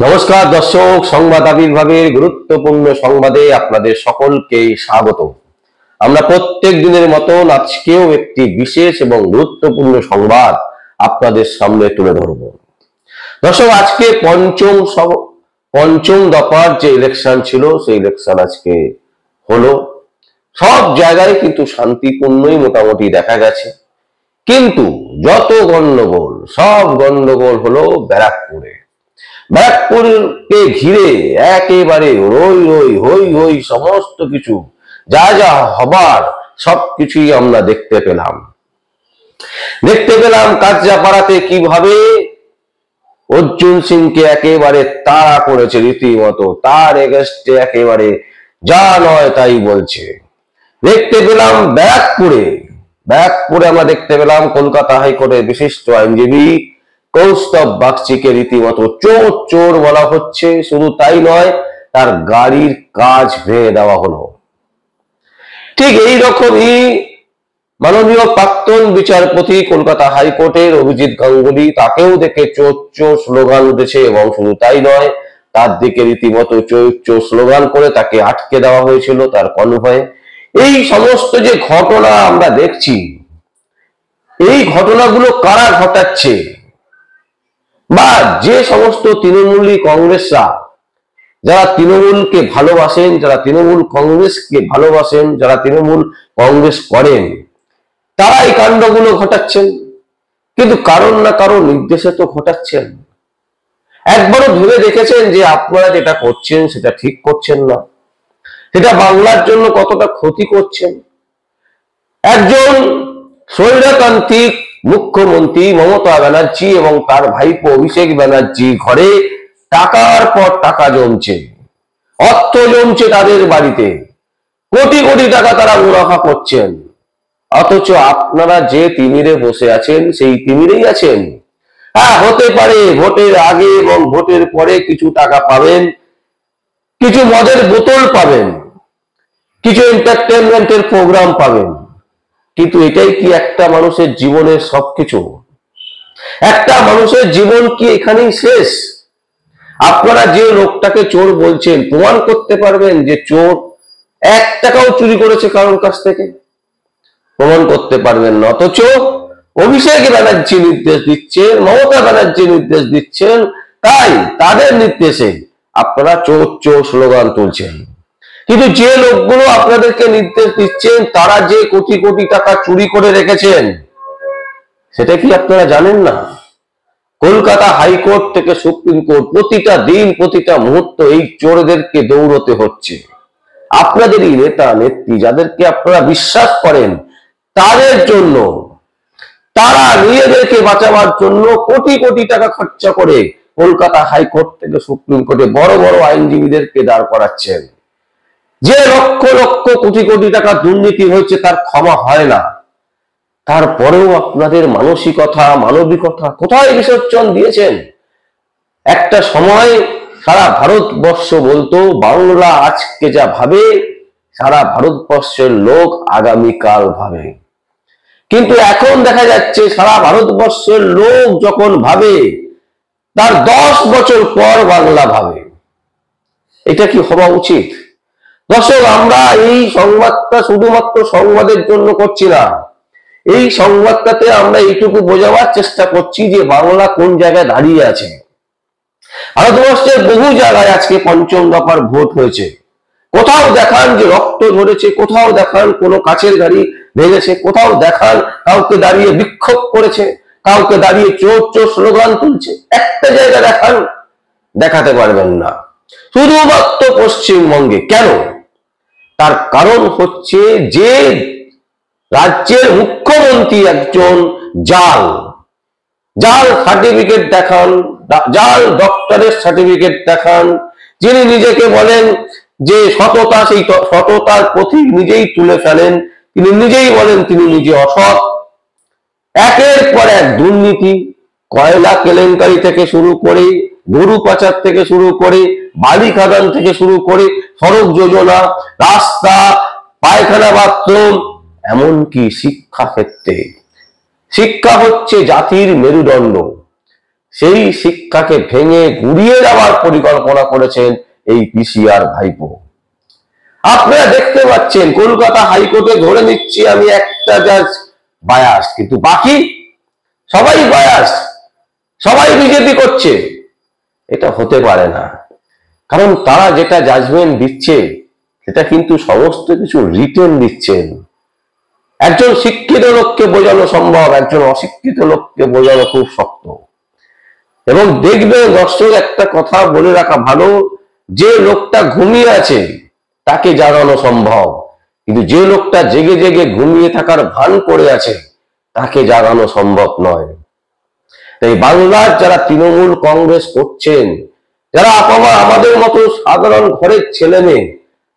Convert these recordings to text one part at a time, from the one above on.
নমস্কার দর্শক, সংবাদ আবির্ভাবের গুরুত্বপূর্ণ সংবাদে আপনাদের সকলকে স্বাগত। আমরা প্রত্যেক দিনের মতন আজকেও একটি বিশেষ এবং গুরুত্বপূর্ণ সংবাদ আপনাদের সামনে তুলে ধরব। দর্শক, আজকে পঞ্চম দফার যে ইলেকশন ছিল সেই ইলেকশন আজকে হলো। সব জায়গায় কিন্তু শান্তিপূর্ণই মোটামুটি দেখা গেছে, কিন্তু যত গন্ডগোল, সব গন্ডগোল হলো ব্যারাকপুরে। ব্যারাকপুরকে ঘিরে একেবারে রই রই হই হই সমস্ত কিছু যা যা হবার সবকিছুই আমরা দেখতে পেলাম। কাঁচরাপাড়াতে কিভাবে অর্জুন সিংকে একেবারে তাড়া করেছে, রীতিমতো তার এগেস্টে একেবারে যা নয় তাই বলছে। দেখতে পেলাম ব্যারাকপুরে আমরা দেখতে পেলাম কলকাতা হাইকোর্টের বিশিষ্ট আইনজীবী কৌস্তব বাগচিকে রীতিমতো চোর বলা হচ্ছে। শুধু তাই নয়, তার গাড়ির কাজ ভেঙে দেওয়া হলো। ঠিক এই রকমই মাননীয় প্রাক্তন বিচারপতি কলকাতা হাইকোর্টের অভিজিৎ গাঙ্গুলি, তাকেও দেখে চোর স্লোগান উঠেছে, এবং শুধু তাই নয়, তার দিকে রীতিমতো চোর স্লোগান করে তাকে আটকে দেওয়া হয়েছিল তার কনভয়ে। এই সমস্ত যে ঘটনা আমরা দেখছি, এই ঘটনাগুলো কারা ঘটাচ্ছে, বা যে সমস্ত তৃণমূলী কংগ্রেসরা, যারা তৃণমূলকে ভালোবাসেন, যারা তৃণমূল কংগ্রেসকে ভালোবাসেন, যারা তৃণমূল কংগ্রেস করেন, তারা এই কাণ্ডগুলো ঘটাচ্ছেন। কিন্তু কারণ না কারণ নির্দেশে তো ঘটাচ্ছেন। একবারও ভেবে দেখেছেন যে আপনারা যেটা করছেন সেটা ঠিক করছেন না, সেটা বাংলার জন্য কতটা ক্ষতি করছেন? একজন স্বৈরতান্ত্রিক মুখ্যমন্ত্রী মমতা ব্যানার্জি এবং তার ভাইপো অভিষেক ব্যানার্জি ঘরে টাকার পর টাকা জমছে, অর্থ জমছে তাদের বাড়িতে, কোটি কোটি টাকা তারা মুনাফা করছেন। অথচ আপনারা যে তিমিরে বসে আছেন সেই তিমিরেই আছেন। হ্যাঁ, হতে পারে ভোটের আগে এবং ভোটের পরে কিছু টাকা পাবেন, কিছু মদের বোতল পাবেন, কিছু এন্টারটেনমেন্টের প্রোগ্রাম পাবেন, কিন্তু এটাই কি একটা মানুষের জীবনের সবকিছু? একটা মানুষের জীবন কি এখানেই শেষ? আপনারা যে লোকটাকে চোর বলছেন, প্রমাণ করতে পারবেন যে চোর 1 টাকাও চুরি করেছে কারোর কাছ থেকে? প্রমাণ করতে পারবেন না। অথচ অভিষেক ব্যানার্জি নির্দেশ দিচ্ছেন, মমতা ব্যানার্জি নির্দেশ দিচ্ছেন, তাই তাদের নির্দেশে আপনারা চোর স্লোগান তুলছেন। কিন্তু যে লোকগুলো আপনাদেরকে নির্দেশ দিচ্ছেন, তারা যে কোটি কোটি টাকা চুরি করে রেখেছেন, সেটা কি আপনারা জানেন না? কলকাতা হাইকোর্ট থেকে সুপ্রিম কোর্ট প্রতিটা দিন, প্রতিটা মুহূর্ত এই চোরদেরকে দৌড়তে হচ্ছে। আপনাদেরই নেতা নেত্রী, যাদেরকে আপনারা বিশ্বাস করেন, তাদের জন্য, তারা নিজেদেরকে বাঁচাবার জন্য কোটি কোটি টাকা খরচা করে কলকাতা হাইকোর্ট থেকে সুপ্রিম কোর্টে বড় বড় আইনজীবীদেরকে দাঁড় করাচ্ছেন। যে লক্ষ লক্ষ কোটি কোটি টাকা দুর্নীতি হয়েছে তার ক্ষমা হয় না। তারপরেও আপনাদের মানসিকতা, মানবিকতা কোথায় বিসর্জন দিয়েছেন? একটা সময় সারা ভারতবর্ষ বলতো, বাংলা আজকে যা ভাবে সারা ভারতবর্ষের লোক আগামীকাল ভাবে। কিন্তু এখন দেখা যাচ্ছে সারা ভারতবর্ষের লোক যখন ভাবে, তার 10 বছর পর বাংলা ভাবে। এটা কি হওয়া উচিত? দর্শক, আমরা এই সংবাদটা শুধুমাত্র সংবাদের জন্য করছি না। এই সংবাদটাতে আমরা এইটুকু বোঝাবার চেষ্টা করছি যে বাংলা কোন জায়গায় দাঁড়িয়ে আছে। ভারতবর্ষের বহু জায়গায় আজকে পঞ্চম দফার ভোট হয়েছে। কোথাও দেখান যে রক্ত ঝরেছে, কোথাও দেখান কোনো কাচের গাড়ি ভেঙেছে, কোথাও দেখান কাউকে দাঁড়িয়ে বিক্ষোভ করেছে, কাউকে দাঁড়িয়ে চোর স্লোগান তুলছে। একটা জায়গা দেখান, দেখাতে পারবেন না। শুধুমাত্র পশ্চিমবঙ্গে। কেন? তার কারণ হচ্ছে যে রাজ্যের মুখ্যমন্ত্রী একজন জাল সার্টিফিকেট দেখান, জাল ডক্টরের সার্টিফিকেট দেখান, যিনি নিজেকে বলেন যে সততা, সেই সততার প্রতীক নিজেই তুলে ফেলেন। তিনি নিজেই বলেন তিনি নিজে অসৎ। একের পর এক দুর্নীতি, কয়লা কেলেঙ্কারি থেকে শুরু করে, গরু পাচার থেকে শুরু করে, বালি খাদান থেকে শুরু করে, সড়ক যোজনা, রাস্তা, পায়খানা, বাথরুম, এমনকি শিক্ষা ক্ষেত্রে। শিক্ষা হচ্ছে জাতির মেরুদণ্ড। সেই শিক্ষাকে ভেঙে গুড়িয়ে দেওয়ার পরিকল্পনা করেছেন এই পিসিআর ভাইপো। আপনারা দেখতে পাচ্ছেন কলকাতা হাইকোর্টে ধরে নিচ্ছি আমি একটা জাজ বায়াস, কিন্তু বাকি সবাই বায়াস, সবাই বিজেপি করছে। এটা হতে পারে না, কারণ তারা যেটা জাজমেন্ট দিচ্ছে সেটা কিন্তু সমস্ত কিছু রিটেন দিচ্ছেন। একজন শিক্ষিত লোককে বোঝানো সম্ভব, একজন অশিক্ষিত লোককে বোঝানো খুব শক্ত। এবং দেখবেন দর্শক, একটা কথা বলে রাখা ভালো, যে লোকটা ঘুমিয়ে আছে তাকে জাগানো সম্ভব, কিন্তু যে লোকটা জেগে জেগে ঘুমিয়ে থাকার ভান করে আছে তাকে জাগানো সম্ভব নয়। তাই বাংলার যারা তৃণমূল কংগ্রেস করছেন, যারা আমাদের মতো সাধারণ ঘরের ছেলে মেয়ে,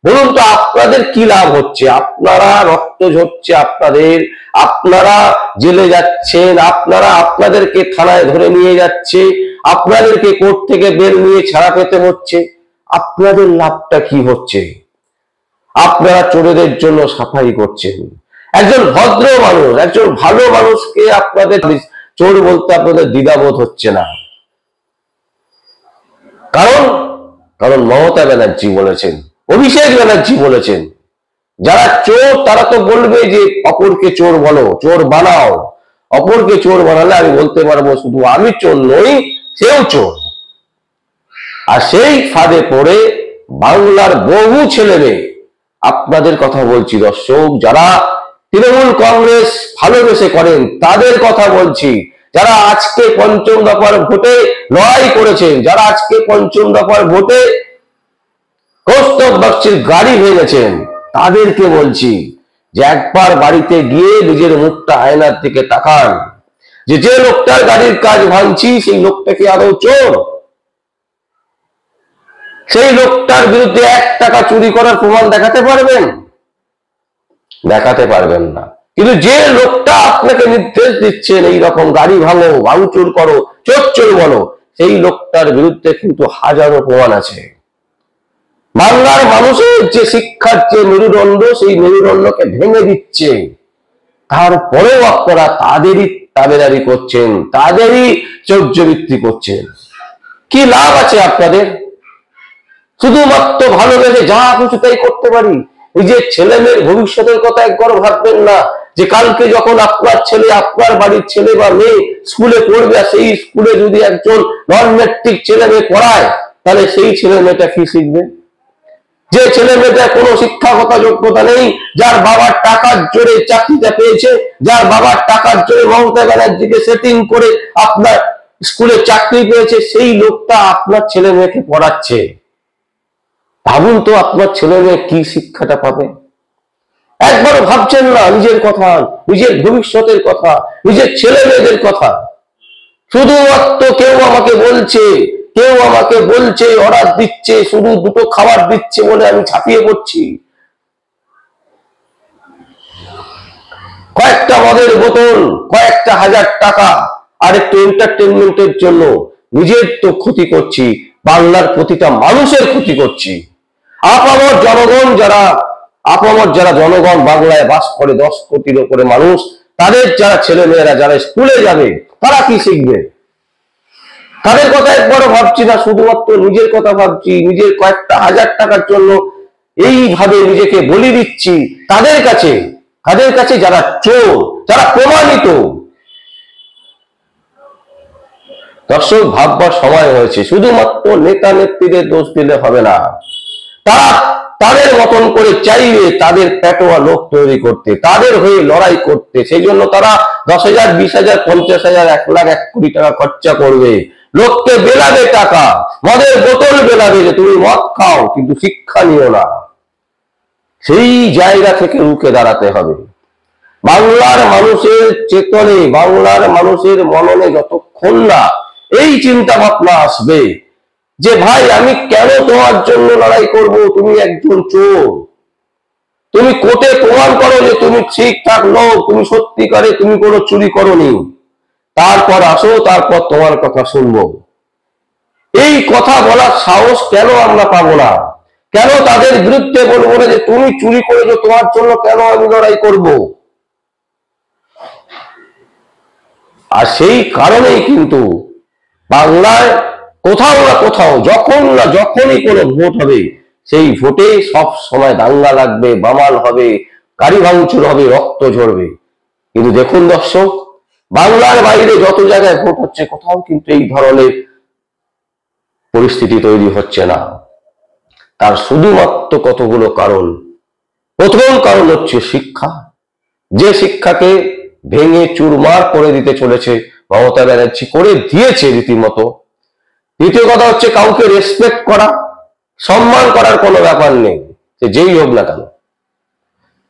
বলুন তো আপনাদের কি লাভ হচ্ছে? আপনারা রক্ত ঝরছে আপনাদের, আপনারা জেলে যাচ্ছেন, আপনাদেরকে থানায় ধরে নিয়ে যাচ্ছে, আপনাদেরকে কোর্ট থেকে বেল নিয়ে ছাড়া পেতে হচ্ছে। আপনাদের লাভটা কি হচ্ছে? আপনারা চোরেদের জন্য সাফাই করছেন। একজন ভদ্র মানুষ, একজন ভালো মানুষকে আপনাদের চোর বলতে আপনাদের দ্বিধাবোধ হচ্ছে না। কারণ কারণ মমতা ব্যানার্জি বলেছেন, অভিষেক ব্যানার্জি বলেছেন, যারা চোর তারা তো বলবে যে অপরকে চোর বলো, চোর বানাও। অপরকে চোর বানালে আমি বলতে পারবো শুধু আমি চোর নই, সেও চোর। আর সেই ফাঁদে পড়ে বাংলার বহু ছেলে মেয়ে, আপনাদের কথা বলছি দর্শক, যারা তৃণমূল কংগ্রেস ভালোবেসে করেন তাদের কথা বলছি, যারা আজকে পঞ্চম দফার ভোটে লড়াই করেছেন, যারা আজকে পঞ্চম দফার ভোটে কৌস্তব বাগচির গাড়ি ভেঙেছেন, তাদেরকে বলছি যে একবার বাড়িতে গিয়ে নিজের মুখটা আয়নার দিকে তাকান, যে লোকটার গাড়ির কাজ ভাঙছি সেই লোকটা কি আদৌ চোর? সেই লোকটার বিরুদ্ধে 1 টাকা চুরি করার প্রমাণ দেখাতে পারবেন? দেখাতে পারবেন না। কিন্তু যে লোকটা আপনাকে নির্দেশ দিচ্ছেন এই রকম গাড়ি ভাঙো, ভাঙচুর করো, চোর বলো, সেই লোকটার বিরুদ্ধে কিন্তু হাজারো প্রমাণ আছে। বাংলার মানুষের যে শিক্ষার যে মেরুদণ্ড, সেই মেরুদণ্ডকে ভেঙে দিচ্ছে, তারপরেও আপনারা তাদেরই তাবেদারি করছেন, তাদেরই চৌর্যবৃত্তি করছেন। কি লাভ আছে আপনাদের? শুধুমাত্র ভালোবেসে যা কিছু তাই করতে পারি। নিজের ছেলে মেয়ের ভবিষ্যতের কথা একবার ভাববেন না, যে কালকে যখন আপনার ছেলে, আপনার বাড়ির ছেলে বা মেয়ে স্কুলে পড়বে, সেই স্কুলে যদি একজন নন মেট্রিক ছেলে মেয়ে পড়ায়, তাহলে সেই ছেলে মেয়েটা কি শিখবে? যে ছেলে মেয়েটার কোনো শিক্ষাগত যোগ্যতা নেই, যার বাবার টাকার জোরে চাকরিটা পেয়েছে, যার বাবার টাকার জোরে মমতা ব্যানার্জিকে সেটিং করে আপনার স্কুলে চাকরি পেয়েছে, সেই লোকটা আপনার ছেলে মেয়েকে পড়াচ্ছে। ভাবুন তো আপনার ছেলে মেয়ে কি শিক্ষাটা পাবে? একবারও ভাবছেন না নিজের কথা, নিজের ভবিষ্যতের কথা, নিজের ছেলে মেয়েদের কথা। শুধুমাত্র কেউ আমাকে বলছে অর্ডার দিচ্ছে, শুধু 2টো খাবার দিচ্ছে বলে আমি ছাপিয়ে পড়ছি। কয়েকটা মদের বোতল, কয়েকটা হাজার টাকা আর একটু এন্টারটেনমেন্টের জন্য নিজের তো ক্ষতি করছি, বাংলার প্রতিটা মানুষের ক্ষতি করছি। আপামর জনগণ বাংলায় বাস করে 10 কোটির উপরে মানুষ, তাদের যারা ছেলে মেয়েরা যারা স্কুলে যাবে, তারা কি শিখবে? তাদের কথা একবারও ভাবছি না, শুধুমাত্র নিজের কথা ভাবছি। নিজের কয়েকটা হাজার টাকার জন্য এইভাবে নিজেকে বলি দিচ্ছি তাদের কাছে যারা চোর, যারা প্রমাণিত। দর্শক, ভাববার সময় হয়েছে। শুধুমাত্র নেতা নেত্রীদের দোষ দিলে হবে না, তারা তাদের মতন করে চাইবে তাদের পেটোয়া লোক তৈরি করতে, তাদের হয়ে লড়াই করতে। সেই জন্য তারা 10,000, 20,000, 50,000, 1 লাখ, 1 কোটি টাকা খরচা করবে, লোককে বেলাবে টাকা, মদের বোতল বেলাবে যে তুমি মদ খাও কিন্তু শিক্ষা নিও না। সেই জায়গা থেকে রুখে দাঁড়াতে হবে। বাংলার মানুষের চেতনে, বাংলার মানুষের মননে যতক্ষণ না এই চিন্তা ভাবনা আসবে যে ভাই আমি কেন তোমার জন্য লড়াই করব, তুমি একজন চোর, তুমি কোর্টে প্রমাণ করো যে তুমি ঠিকঠাক লোক, তুমি সত্যিকারে তুমি কোনো চুরি করোনি, তারপর আসো, তারপর তোমার কথা শুনবো। এই কথা বলার সাহস কেন আমরা পাবো না? কেন তাদের বিরুদ্ধে বলবো না যে তুমি চুরি করেছো, তোমার জন্য কেন আমি লড়াই করব? আর সেই কারণেই কিন্তু বাংলায় কোথাও না কোথাও যখনই কোনো ভোট হবে, সেই ভোটে সব সময় দাঙ্গা লাগবে, বামাল হবে, গাড়ি ভাঙচুর হবে, রক্ত ঝরবে। কিন্তু দেখুন দর্শক, বাংলার বাইরে যত জায়গায় ভোট হচ্ছে কোথাও কিন্তু এই ধরনের পরিস্থিতি তৈরি হচ্ছে না। তার শুধুমাত্র কতগুলো কারণ। প্রথম কারণ হচ্ছে শিক্ষা, যে শিক্ষাকে ভেঙে চুরমার করে দিতে চলেছে মমতা ব্যানার্জি, করে দিয়েছে রীতিমতো। দ্বিতীয় কথা হচ্ছে কাউকে রেসপেক্ট করা, সম্মান করার কোনো ব্যাপার নেই, সে যেই হোক না কেন।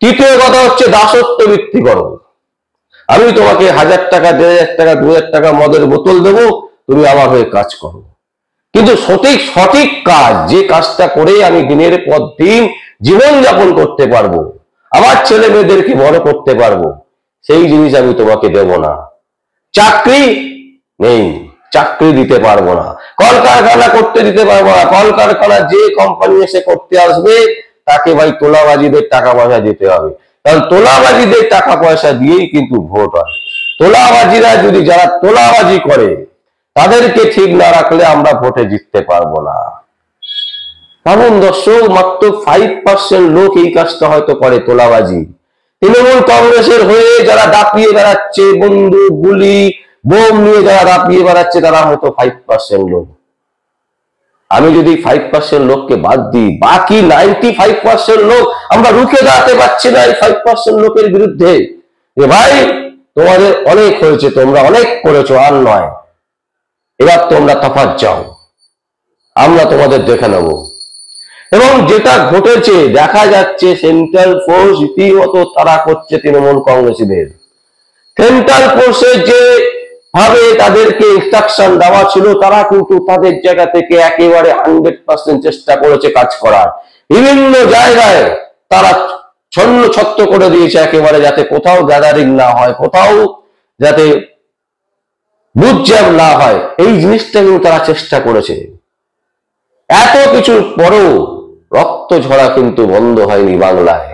তৃতীয় কথা হচ্ছে দাসত্ব ভিত্তিকরণ। আমি তোমাকে 1000 টাকা, 1500 টাকা, 2000 টাকা মদের বোতল দেবো, তুমি আমার হয়ে কাজ করো। কিন্তু সঠিক কাজ, যে কাজটা করে আমি দিনের পর দিন জীবনযাপন করতে পারবো, আমার ছেলে মেয়েদেরকে বড় করতে পারবো, সেই জিনিস আমি তোমাকে দেব না। চাকরি নেই, চাকরি দিতে পারবো না। কলকারখানা করতে দিতে পারবো না। কলকারখানা যে কোম্পানি এসে করতে আসবে তাকে ভাই তোলাবাজিদের টাকা পয়সা দিতে হবে, কারণ তোলাবাজিদের টাকা পয়সা দিয়েই কিন্তু ভোট হয়। তোলাবাজিরা যদি, যারা তোলাবাজি করে তাদেরকে ঠিক না রাখলে আমরা ভোটে জিততে পারবো না। ভাবুন দর্শক, মাত্র 5% লোক এই কাজটা হয়তো করে, তোলাবাজি। তৃণমূল কংগ্রেসের হয়ে যারা দাপিয়ে বেড়াচ্ছে, বন্দুক গুলি বোম নিয়ে যারা দাপিয়ে বেড়াচ্ছে, তারা হয়তো 5% লোক। আমি যদি 5% লোককে বাদ দিই, বাকি 95% লোক আমরা রুখে দাঁড়াতে পারছি না এই 5% লোকের বিরুদ্ধে। যে ভাই, তোমাদের অনেক হয়েছে, তোমরা অনেক করেছো, আর নয়, এবার তোমরা তফাৎ যাও, আমরা তোমাদের দেখে নেব। এবং যেটা ঘটেছে দেখা যাচ্ছে, সেন্ট্রাল ফোর্স রীতিমতো তারা করছে তৃণমূল কংগ্রেসীদের। সেন্ট্রাল ফোর্সের যে ভাবে তাদেরকে ইনস্ট্রাকশন দেওয়া ছিল, তারা কিন্তু তাদের জায়গা থেকে একেবারে 100% চেষ্টা করেছে কাজ করার। বিভিন্ন জায়গায় তারা ছন্ন ছত্র করে দিয়েছে একেবারে, যাতে কোথাও গ্যাদারিং না হয়, কোথাও যাতে বুথ জ্যাম না হয়, এই জিনিসটা কিন্তু তারা চেষ্টা করেছে। এত কিছুর পরও রক্ত ঝরা কিন্তু বন্ধ হয়নি বাংলায়।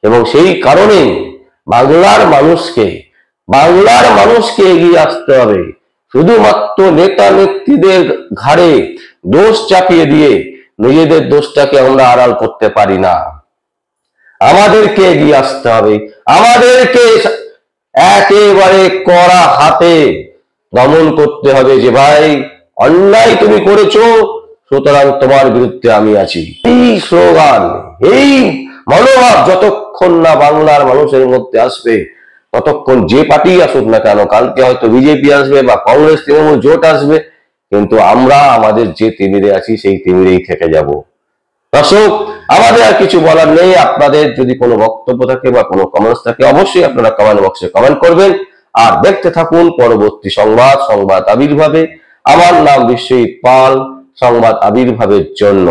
এবং সেই কারণে বাংলার মানুষকে এগিয়ে আসতে হবে। শুধুমাত্র নেতা নেত্রীদের ঘাড়ে দোষ চাপিয়ে দিয়ে নিজেদের দোষটাকে আমরা আড়াল করতে পারি না। আমাদেরকে এগিয়ে আসতে হবে, আমাদেরকে একেবারে কড়া হাতে দমন করতে হবে যে ভাই, অন্যায় তুমি করেছো, সুতরাং তোমার বিরুদ্ধে আমি আছি। এই স্লোগান, এই মনোভাব যতক্ষণ না বাংলার মানুষের মধ্যে আসবে, ততক্ষণ যে পার্টি আসুক না কেন, কালকে হয়তো বিজেপি আসবে বা কংগ্রেস তৃণমূল জোট আসবে, কিন্তু আমরা আমাদের যে তিমিরে আছি সেই তিমিরেই থেকে যাব। দর্শক, আমাদের আর কিছু বলার নেই। আপনাদের যদি কোনো বক্তব্য থাকে বা কোনো কমেন্টস থাকে, অবশ্যই আপনারা কমেন্ট বক্সে কমেন্ট করবেন। আর দেখতে থাকুন পরবর্তী সংবাদ আবির্ভাবে। আমার নাম বিশ্বজিৎ পাল, সংবাদ আবির্ভাবের জন্য।